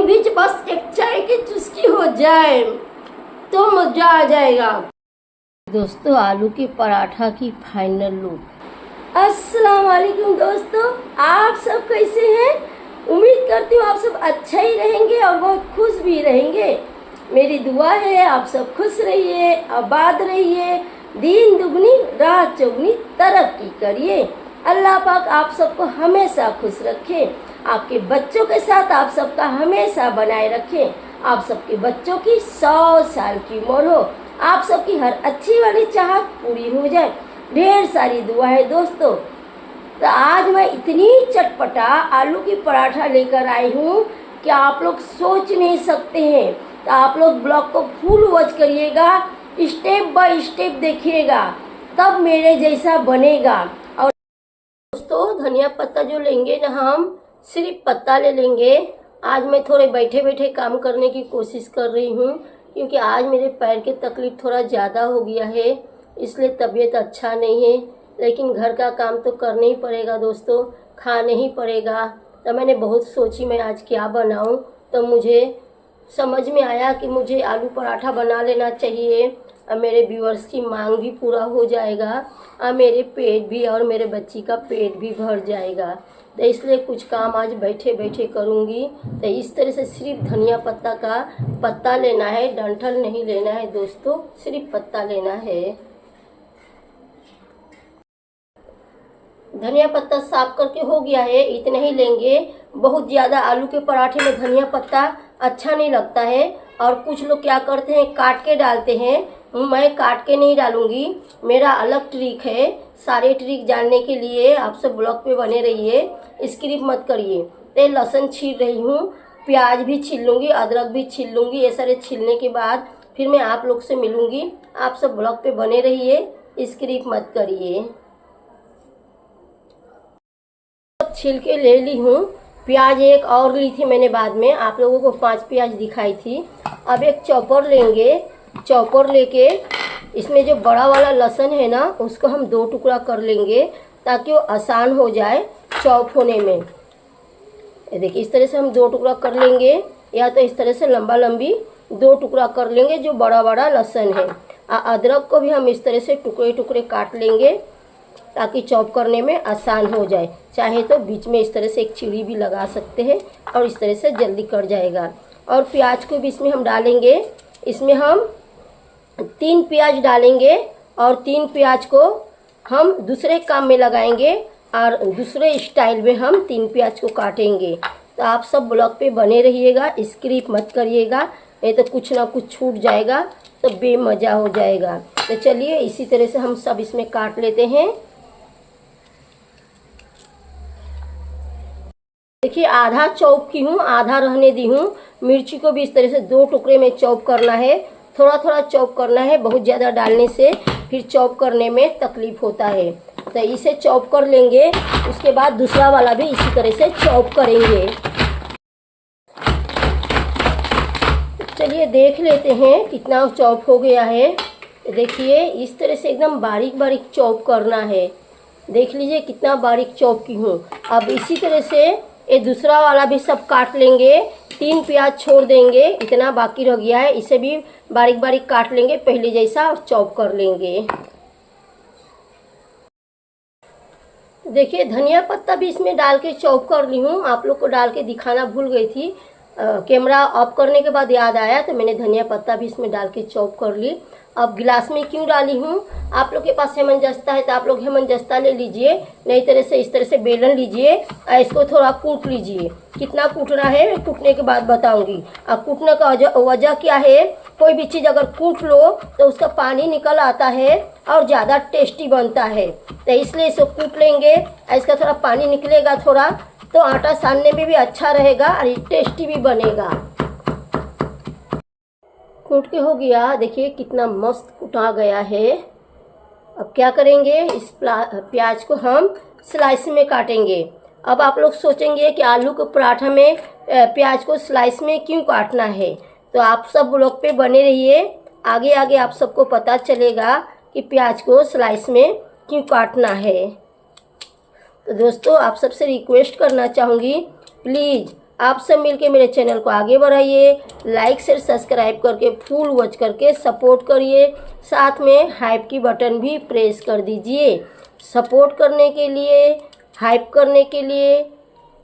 बीच बीच बस एक चाय की चुस्की हो जाए तो मजा आ जाएगा। दोस्तों, आलू के पराठा की फाइनल लुक। अस्सलाम वालेकुम दोस्तों, आप सब कैसे हैं? उम्मीद करती हूँ आप सब अच्छा ही रहेंगे और बहुत खुश भी रहेंगे। मेरी दुआ है आप सब खुश रहिए, आबाद रहिए, दिन दुगनी रात चौगनी तरक्की करिए। अल्लाह पाक आप सबको हमेशा खुश रखे, आपके बच्चों के साथ आप सबका हमेशा बनाए रखे, आप सबके बच्चों की 100 साल की उम्र हो, आप सबकी हर अच्छी वाली चाहत पूरी हो जाए। ढेर सारी दुआ है दोस्तों। तो आज मैं इतनी चटपटा आलू की पराठा लेकर आई हूँ कि आप लोग सोच नहीं सकते हैं। तो आप लोग ब्लॉग को फुल वॉच करिएगा, स्टेप बाय स्टेप देखिएगा, तब मेरे जैसा बनेगा। और दोस्तों, धनिया पत्ता जो लेंगे ना, हम सिर्फ पत्ता ले लेंगे। आज मैं थोड़े बैठे बैठे काम करने की कोशिश कर रही हूँ, क्योंकि आज मेरे पैर की तकलीफ थोड़ा ज़्यादा हो गया है, इसलिए तबीयत अच्छा नहीं है। लेकिन घर का काम तो करना ही पड़ेगा दोस्तों, खाने ही पड़ेगा। तो मैंने बहुत सोची मैं आज क्या बनाऊं, तो मुझे समझ में आया कि मुझे आलू पराठा बना लेना चाहिए और मेरे व्यूअर्स की मांग भी पूरा हो जाएगा और मेरे पेट भी और मेरे बच्ची का पेट भी भर जाएगा। तो इसलिए कुछ काम आज बैठे बैठे करूँगी। तो इस तरह से सिर्फ धनिया पत्ता का पत्ता लेना है, डंठल नहीं लेना है दोस्तों, सिर्फ पत्ता लेना है। धनिया पत्ता साफ करके हो गया है, इतना ही लेंगे। बहुत ज़्यादा आलू के पराठे में धनिया पत्ता अच्छा नहीं लगता है और कुछ लोग क्या करते हैं, काट के डालते हैं। मैं काट के नहीं डालूंगी, मेरा अलग ट्रिक है। सारे ट्रिक जानने के लिए आप सब ब्लॉग पे बने रहिए, स्किप मत करिए। तो लहसुन छील रही हूँ, प्याज भी छील लूँगी, अदरक भी छील लूँगी। ये सारे छीलने के बाद फिर मैं आप लोग से मिलूँगी। आप सब ब्लॉग पे बने रहिए, स्किप मत करिए। छील के ले ली हूँ। प्याज एक और ली थी मैंने, बाद में आप लोगों को 5 प्याज दिखाई थी। अब एक चॉपर लेंगे, चॉपर लेके इसमें जो बड़ा वाला लहसुन है ना, उसको हम 2 टुकड़ा कर लेंगे ताकि वो आसान हो जाए चॉप होने में। ये देखिए, इस तरह से हम 2 टुकड़ा कर लेंगे, या तो इस तरह से लंबा लंबी 2 टुकड़ा कर लेंगे जो बड़ा बड़ा लहसुन है। अदरक को भी हम इस तरह से टुकड़े टुकड़े काट लेंगे ताकि चॉप करने में आसान हो जाए। चाहे तो बीच में इस तरह से एक चिड़ी भी लगा सकते हैं और इस तरह से जल्दी कट जाएगा। और प्याज को भी इसमें हम डालेंगे। इसमें हम 3 प्याज डालेंगे और 3 प्याज को हम दूसरे काम में लगाएंगे और दूसरे स्टाइल में हम 3 प्याज को काटेंगे। तो आप सब ब्लॉग पे बने रहिएगा, स्किप मत करिएगा, नहीं तो कुछ ना कुछ छूट जाएगा तो बेमज़ा हो जाएगा। तो चलिए इसी तरह से हम सब इसमें काट लेते हैं। देखिए, आधा चॉप की हूँ, आधा रहने दी हूँ। मिर्ची को भी इस तरह से 2 टुकड़े में चॉप करना है, थोड़ा थोड़ा चॉप करना है। बहुत ज़्यादा डालने से फिर चॉप करने में तकलीफ होता है। तो इसे चॉप कर लेंगे, उसके बाद दूसरा वाला भी इसी तरह से चॉप करेंगे। चलिए देख लेते हैं कितना चॉप हो गया है। देखिए, इस तरह से एकदम बारीक बारीक चॉप करना है। देख लीजिए कितना बारीक चॉप की हूँ। अब इसी तरह से ये दूसरा वाला भी सब काट लेंगे। 3 प्याज छोड़ देंगे, इतना बाकी रह गया है, इसे भी बारीक बारीक काट लेंगे पहले जैसा और चॉप कर लेंगे। देखिए, धनिया पत्ता भी इसमें डाल के चॉप कर ली हूँ। आप लोग को डाल के दिखाना भूल गई थी, कैमरा ऑफ करने के बाद याद आया तो मैंने धनिया पत्ता भी इसमें डाल के चॉप कर ली। अब गिलास में क्यों डाली हूँ, आप लोग के पास हेमंजस्ता है तो आप लोग हेमंजस्ता ले लीजिए, नई तरह से इस तरह से बेलन लीजिए और इसको थोड़ा कूट लीजिए। कितना कूटना है मैं कूटने के बाद बताऊंगी। अब कूटने का वजह क्या है, कोई भी चीज़ अगर कूट लो तो उसका पानी निकल आता है और ज़्यादा टेस्टी बनता है। तो इसलिए इसको कूट लेंगे, इसका थोड़ा पानी निकलेगा थोड़ा, तो आटा सानने में भी अच्छा रहेगा और टेस्टी भी बनेगा। कूट के हो गया, देखिए कितना मस्त कुटा गया है। अब क्या करेंगे, इस प्याज को हम स्लाइस में काटेंगे। अब आप लोग सोचेंगे कि आलू के पराठा में प्याज को स्लाइस में क्यों काटना है, तो आप सब ब्लॉग पे बने रहिए, आगे आगे आप सबको पता चलेगा कि प्याज को स्लाइस में क्यों काटना है। तो दोस्तों, आप सबसे रिक्वेस्ट करना चाहूँगी, प्लीज़ आप सब मिलके मेरे चैनल को आगे बढ़ाइए, लाइक शेयर सब्सक्राइब करके फुल वॉच करके सपोर्ट करिए, साथ में हाइप की बटन भी प्रेस कर दीजिए। सपोर्ट करने के लिए, हाइप करने के लिए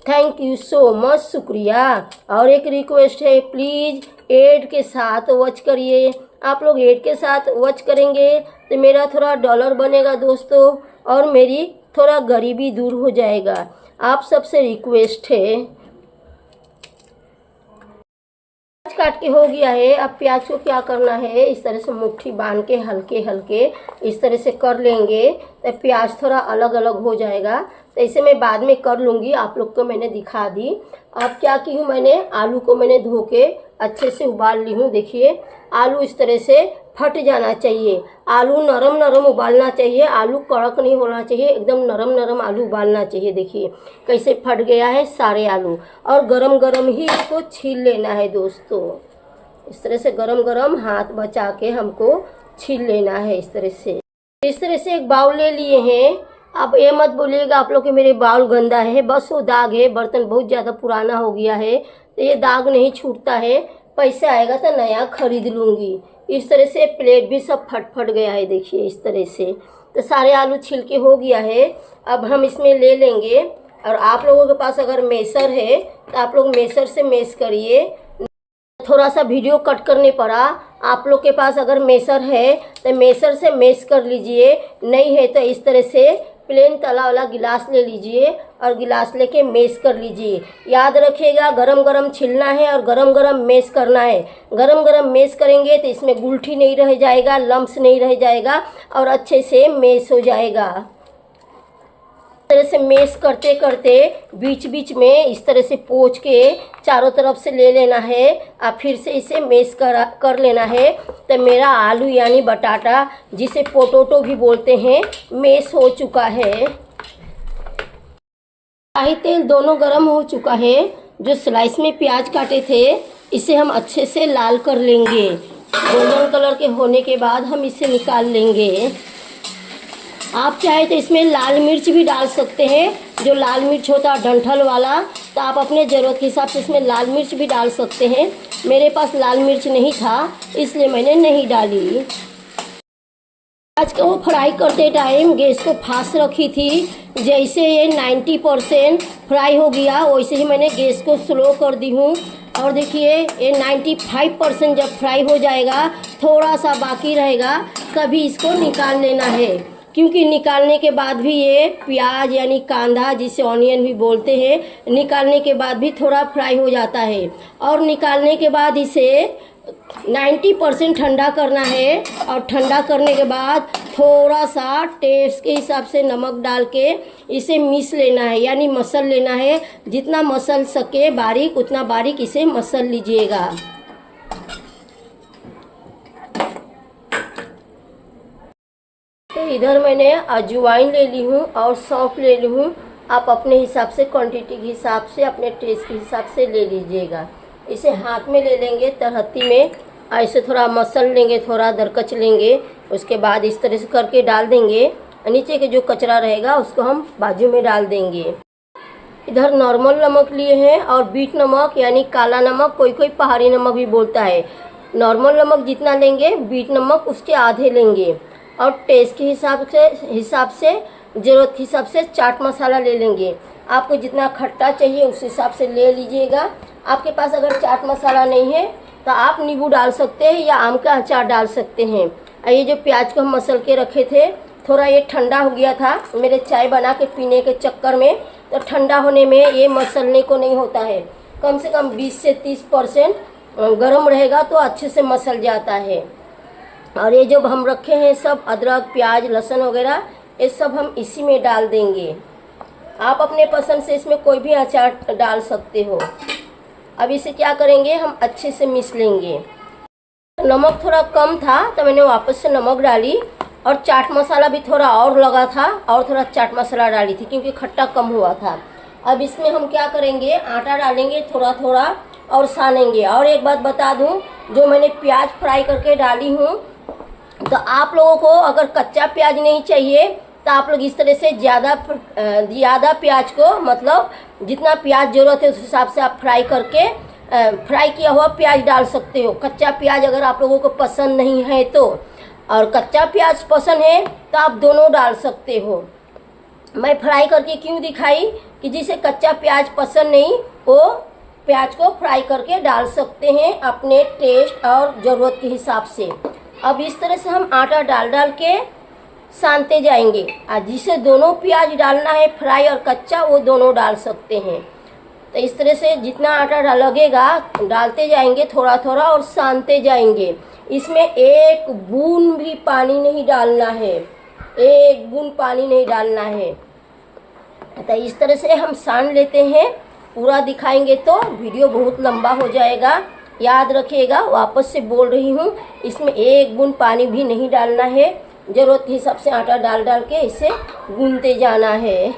थैंक यू सो मच, शुक्रिया। और एक रिक्वेस्ट है, प्लीज़ एड के साथ वॉच करिए। आप लोग एड के साथ वॉच करेंगे तो मेरा थोड़ा डॉलर बनेगा दोस्तों, और मेरी थोड़ा गरीबी दूर हो जाएगा। आप सबसे रिक्वेस्ट है। प्याज काट के हो गया है। अब प्याज को क्या करना है, इस तरह से मुट्ठी बांध के हल्के हल्के इस तरह से कर लेंगे तो प्याज थोड़ा अलग अलग हो जाएगा। तो इसे मैं बाद में कर लूँगी, आप लोग को मैंने दिखा दी। अब क्या की हूँ, मैंने आलू को मैंने धो के अच्छे से उबाल ली हूँ। देखिए आलू इस तरह से फट जाना चाहिए, आलू नरम नरम उबालना चाहिए, आलू कड़क नहीं होना चाहिए, एकदम नरम नरम आलू उबालना चाहिए। देखिए कैसे फट गया है सारे आलू, और गरम गरम ही इसको छील लेना है दोस्तों। इस तरह से गरम गरम हाथ बचा के हमको छील लेना है। इस तरह से एक बाउल ले लिए हैं। अब ये मत बोलिएगा आप लोग कि मेरे बाउल गंदा है, बस वो दाग है, बर्तन बहुत ज़्यादा पुराना हो गया है तो ये दाग नहीं छूटता है। पैसा आएगा तो नया खरीद लूँगी। इस तरह से प्लेट भी सब फट गया है, देखिए इस तरह से। तो सारे आलू छिलके हो गया है। अब हम इसमें ले लेंगे, और आप लोगों के पास अगर मेसर है तो आप लोग मेसर से मेस करिए। थोड़ा सा वीडियो कट करने पड़ा, आप लोग के पास अगर मेसर है तो मेसर से मेस कर लीजिए, नहीं है तो इस तरह से प्लेन तला वाला गिलास ले लीजिए और गिलास लेके मेस कर लीजिए। याद रखिएगा गरम गरम छिलना है और गरम गरम मेस करना है। गरम गरम मेस करेंगे तो इसमें गुलठी नहीं रह जाएगा, लम्स नहीं रह जाएगा और अच्छे से मेस हो जाएगा। इस तरह से मेस करते करते बीच बीच में इस तरह से पोंछ के चारों तरफ से ले लेना है, और फिर से इसे मेस कर लेना है। तो मेरा आलू यानी बटाटा, जिसे पोटोटो भी बोलते हैं, मेस हो चुका है। कढ़ाई तेल दोनों गर्म हो चुका है। जो स्लाइस में प्याज काटे थे इसे हम अच्छे से लाल कर लेंगे। गोल्डन कलर के होने के बाद हम इसे निकाल लेंगे। आप चाहे तो इसमें लाल मिर्च भी डाल सकते हैं, जो लाल मिर्च होता है डंठल वाला, तो आप अपने ज़रूरत के हिसाब से इसमें लाल मिर्च भी डाल सकते हैं। मेरे पास लाल मिर्च नहीं था इसलिए मैंने नहीं डाली। आज को फ्राई करते टाइम गैस को फास्ट रखी थी। जैसे ये 90% फ्राई हो गया वैसे ही मैंने गैस को स्लो कर दी हूँ। और देखिए ये 95% जब फ्राई हो जाएगा, थोड़ा सा बाकी रहेगा, कभी इसको निकाल लेना है, क्योंकि निकालने के बाद भी ये प्याज यानी कांदा, जिसे ऑनियन भी बोलते हैं, निकालने के बाद भी थोड़ा फ्राई हो जाता है। और निकालने के बाद इसे 90% ठंडा करना है, और ठंडा करने के बाद थोड़ा सा टेस्ट के हिसाब से नमक डाल के इसे मिस लेना है, यानी मसल लेना है। जितना मसल सके बारीक उतना बारीक इसे मसल लीजिएगा। तो इधर मैंने अजवाइन ले ली हूँ और सौंफ ले ली हूँ। आप अपने हिसाब से, क्वांटिटी के हिसाब से, अपने टेस्ट के हिसाब से ले लीजिएगा। इसे हाथ में ले लेंगे, तरहत्ती में ऐसे थोड़ा मसल लेंगे, थोड़ा दरकच लेंगे। उसके बाद इस तरह से करके डाल देंगे। नीचे के जो कचरा रहेगा उसको हम बाजू में डाल देंगे। इधर नॉर्मल नमक लिए हैं और बीट नमक यानी काला नमक, कोई कोई पहाड़ी नमक भी बोलता है। नॉर्मल नमक जितना लेंगे, बीट नमक उसके आधे लेंगे। और टेस्ट के हिसाब से ज़रूरत के हिसाब से चाट मसाला ले लेंगे। आपको जितना खट्टा चाहिए उस हिसाब से ले लीजिएगा। आपके पास अगर चाट मसाला नहीं है तो आप नींबू डाल सकते हैं या आम का अचार डाल सकते हैं। ये जो प्याज को हम मसल के रखे थे, थोड़ा ये ठंडा हो गया था मेरे चाय बना के पीने के चक्कर में, तो ठंडा होने में ये मसलने को नहीं होता है। कम से कम 20 से 30% गर्म रहेगा तो अच्छे से मसल जाता है। और ये जो हम रखे हैं सब अदरक, प्याज, लहसुन वगैरह, ये सब हम इसी में डाल देंगे। आप अपने पसंद से इसमें कोई भी अचार डाल सकते हो। अब इसे क्या करेंगे, हम अच्छे से मिस लेंगे। नमक थोड़ा कम था तो मैंने वापस से नमक डाली, और चाट मसाला भी थोड़ा और लगा था और थोड़ा चाट मसाला डाली थी क्योंकि खट्टा कम हुआ था। अब इसमें हम क्या करेंगे, आटा डालेंगे थोड़ा थोड़ा और सानेंगे। और एक बात बता दूं, जो मैंने प्याज फ्राई करके डाली हूँ, तो आप लोगों को अगर कच्चा प्याज नहीं चाहिए तो आप लोग इस तरह से ज़्यादा प्याज को, मतलब जितना प्याज ज़रूरत है उस हिसाब से आप फ्राई करके फ्राई किया हुआ प्याज डाल सकते हो। कच्चा प्याज अगर आप लोगों को पसंद नहीं है तो, और कच्चा प्याज पसंद है तो आप दोनों डाल सकते हो। मैं फ्राई करके क्यों दिखाई कि जिसे कच्चा प्याज पसंद नहीं वो प्याज को फ्राई करके डाल सकते हैं अपने टेस्ट और ज़रूरत के हिसाब से। अब इस तरह से हम आटा डाल डाल के सानते जाएंगे। और जिसे दोनों प्याज डालना है फ्राई और कच्चा वो दोनों डाल सकते हैं। तो इस तरह से जितना आटा लगेगा डालते जाएंगे थोड़ा थोड़ा और सानते जाएंगे। इसमें एक बूंद भी पानी नहीं डालना है, एक बूंद पानी नहीं डालना है। तो इस तरह से हम सान लेते हैं। पूरा दिखाएंगे तो वीडियो बहुत लंबा हो जाएगा, याद रखिएगा। वापस से बोल रही हूँ, इसमें एक बूंद पानी भी नहीं डालना है। ज़रूरत के हिसाब से आटा डाल डाल के इसे गूंथते जाना है।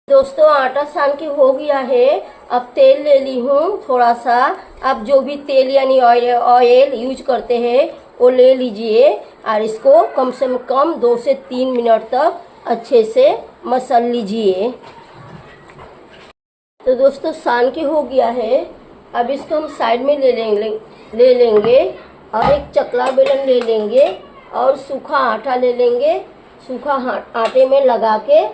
दोस्तों आटा सान के हो गया है। अब तेल ले ली हूँ थोड़ा सा। आप जो भी तेल यानी ऑयल यूज करते हैं वो ले लीजिए और इसको कम से कम 2 से 3 मिनट तक अच्छे से मसल लीजिए। तो दोस्तों सान के हो गया है। अब इसको हम साइड में ले लेंगे और एक चकला बेलन ले लेंगे और सूखा आटा ले लेंगे। सूखा आटे में लगा के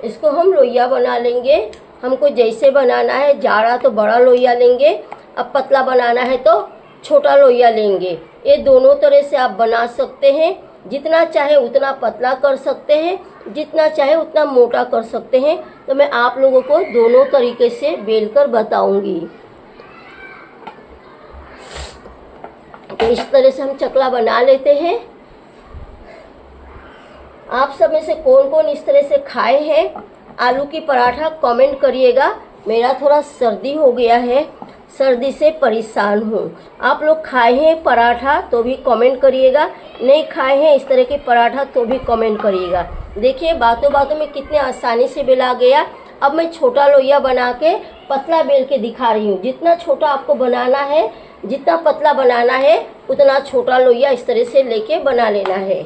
इसको हम लोइया बना लेंगे। हमको जैसे बनाना है, जाड़ा तो बड़ा लोइया लेंगे, अब पतला बनाना है तो छोटा लोइया लेंगे। ये दोनों तरह से आप बना सकते हैं। जितना चाहे उतना पतला कर सकते हैं, जितना चाहे उतना मोटा कर सकते हैं। तो मैं आप लोगों को दोनों तरीके से बेलकर बताऊंगी। तो इस तरह से हम चकला बना लेते हैं। आप सब में से कौन कौन इस तरह से खाए हैं आलू की पराठा कमेंट करिएगा। मेरा थोड़ा सर्दी हो गया है, सर्दी से परेशान हूँ। आप लोग खाए हैं पराठा तो भी कमेंट करिएगा, नहीं खाए हैं इस तरह के पराठा तो भी कमेंट करिएगा। देखिए बातों बातों में कितने आसानी से बेला गया। अब मैं छोटा लोइया बना के पतला बेल के दिखा रही हूँ। जितना छोटा आपको बनाना है, जितना पतला बनाना है, उतना छोटा लोइया इस तरह से लेके बना लेना है।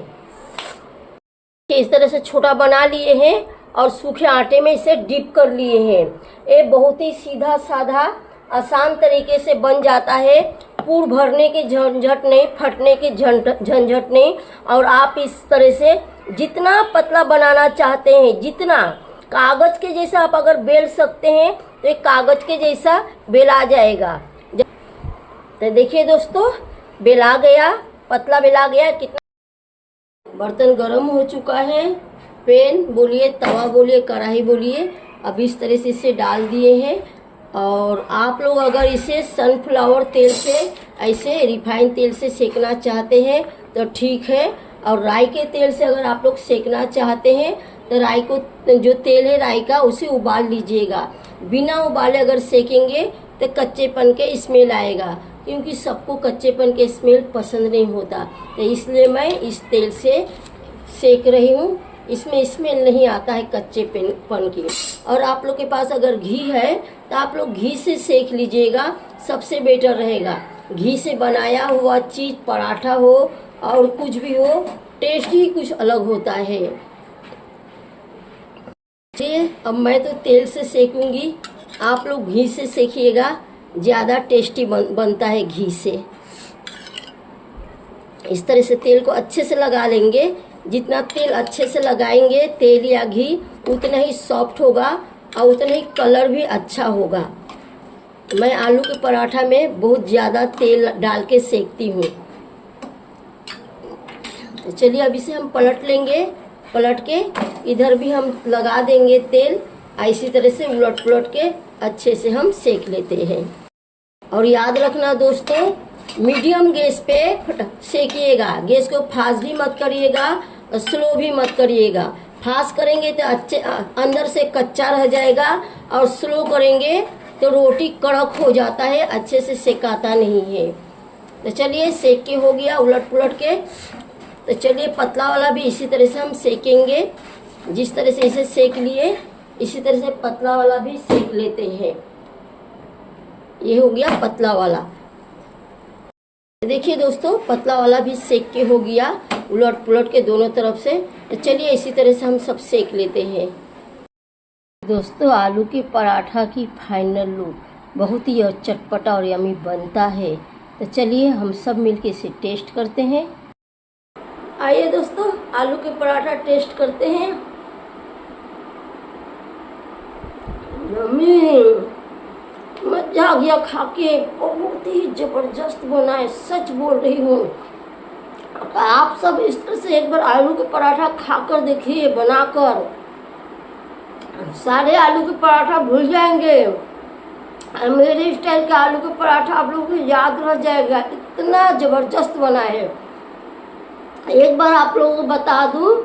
इस तरह से छोटा बना लिए हैं और सूखे आटे में इसे डिप कर लिए हैं। ये बहुत ही सीधा साधा आसान तरीके से बन जाता है। पूर भरने की झंझट नहीं, फटने की झंझट नहीं। और आप इस तरह से जितना पतला बनाना चाहते हैं, जितना कागज के जैसा आप अगर बेल सकते हैं तो एक कागज के जैसा बेला जाएगा। तो देखिए दोस्तों बेला गया, पतला बेला गया। कितना बर्तन गरम हो चुका है, पैन बोलिए, तवा बोलिए, कढ़ाई बोलिए। अब इस तरह से इसे डाल दिए हैं। और आप लोग अगर इसे सनफ्लावर तेल से, ऐसे रिफाइंड तेल से सेकना चाहते हैं तो ठीक है। और राई के तेल से अगर आप लोग सेकना चाहते हैं तो राई को, जो तेल है राई का, उसे उबाल लीजिएगा। बिना उबाले अगर सेकेंगे तो कच्चेपन के स्मेल आएगा, क्योंकि सबको कच्चेपन के स्मेल पसंद नहीं होता। तो इसलिए मैं इस तेल से सेक रही हूँ। इसमें स्मेल नहीं आता है कच्चेपन की। और आप लोग के पास अगर घी है तो आप लोग घी से सेक लीजिएगा, सबसे बेटर रहेगा। घी से बनाया हुआ चीज़, पराठा हो और कुछ भी हो, टेस्ट ही कुछ अलग होता है। चलिए अब मैं तो तेल से सेकूंगी, आप लोग घी से सेकिएगा, ज़्यादा टेस्टी बनता है घी से। इस तरह से तेल को अच्छे से लगा लेंगे। जितना तेल अच्छे से लगाएंगे, तेल या घी, उतना ही सॉफ्ट होगा और उतना ही कलर भी अच्छा होगा। मैं आलू के पराठा में बहुत ज़्यादा तेल डाल के सेकती हूँ। तो चलिए अब इसे हम पलट लेंगे। पलट के इधर भी हम लगा देंगे तेल। इसी तरह से उलट पुलट के अच्छे से हम सेक लेते हैं। और याद रखना दोस्तों, मीडियम गैस पे सेकिएगा। गैस को फास्ट भी मत करिएगा और स्लो भी मत करिएगा। फास्ट करेंगे तो अच्छे अंदर से कच्चा रह जाएगा, और स्लो करेंगे तो रोटी कड़क हो जाता है, अच्छे से सेकाता नहीं है। तो चलिए सेक के हो गया उलट पुलट के। तो चलिए पतला वाला भी इसी तरह से हम सेकेंगे। जिस तरह से इसे सेक लिए इसी तरह से पतला वाला भी सेक लेते हैं। ये हो गया पतला वाला। देखिए दोस्तों, पतला वाला भी सेक के हो गया, उलट पुलट के दोनों तरफ से। तो चलिए इसी तरह से हम सब सेक लेते हैं। दोस्तों, आलू के पराठा की फाइनल लुक बहुत ही चटपटा और यमी बनता है। तो चलिए हम सब मिलके इसे टेस्ट करते हैं। आइए दोस्तों, आलू के पराठा टेस्ट करते हैं। यम्मी, मजा आ गया खा के, बहुत ही जबरदस्त बना है, सच बोल रही हूँ। आप सब इस तरह से एक बार आलू के पराठा खाकर देखिए, बनाकर सारे आलू के पराठा भूल जाएंगे और मेरे स्टाइल का आलू का पराठा आप लोगों को याद रह जाएगा, इतना जबरदस्त बना है। एक बार आप लोगों को बता दूं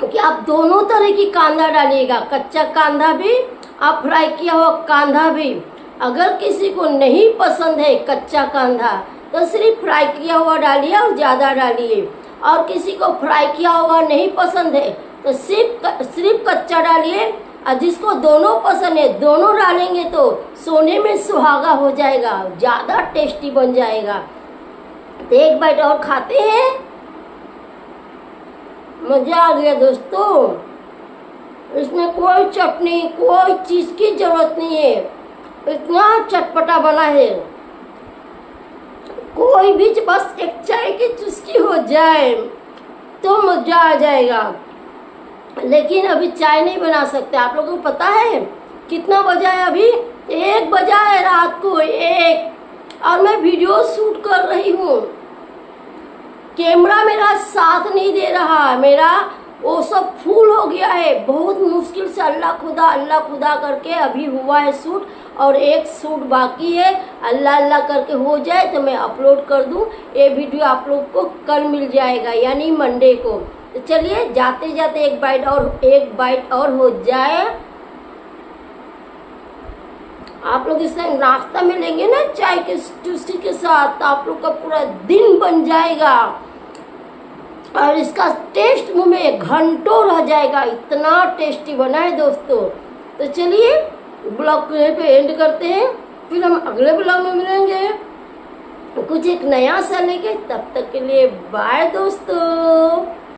कि आप दोनों तरह की कांदा डालिएगा, कच्चा कांदा भी और फ्राई किया हुआ कांदा भी। अगर किसी को नहीं पसंद है कच्चा कांदा तो सिर्फ फ्राई किया हुआ डालिए और ज़्यादा डालिए, और किसी को फ्राई किया हुआ नहीं पसंद है तो सिर्फ कच्चा डालिए, और जिसको दोनों पसंद है दोनों डालेंगे तो सोने में सुहागा हो जाएगा, ज़्यादा टेस्टी बन जाएगा। तो एक बाइट और खाते हैं। मज़ा आ गया दोस्तों, इसमें कोई चटनी कोई चीज़ की ज़रूरत नहीं है, इतना चटपटा बना है। कोई भी बस एक चाय की चुस्की हो जाए तो मज़ा आ जाएगा। लेकिन अभी चाय नहीं बना सकते। आप लोगों को पता है कितना बजा है? अभी 1 बजा है रात को, 1, और मैं वीडियो शूट कर रही हूँ। कैमरा मेरा साथ नहीं दे रहा, मेरा वो सब फुल हो गया है। बहुत मुश्किल से अल्लाह खुदा करके अभी हुआ है शूट, और एक शूट बाकी है। अल्लाह अल्लाह करके हो जाए तो मैं अपलोड कर दूँ। ये वीडियो आप लोग को कल मिल जाएगा, यानी मंडे को। तो चलिए जाते जाते एक बाइट और हो जाए। आप लोग इस टाइम नाश्ता में लेंगे ना चाय के चुस्की के साथ, तो आप लोग का पूरा दिन बन जाएगा और इसका टेस्ट मुंह में घंटों रह जाएगा, इतना टेस्टी बना है दोस्तों। तो चलिए ब्लॉग को यहीं पे एंड करते हैं, फिर हम अगले ब्लॉग में मिलेंगे कुछ एक नया सा लेके। तब तक के लिए बाय दोस्तों।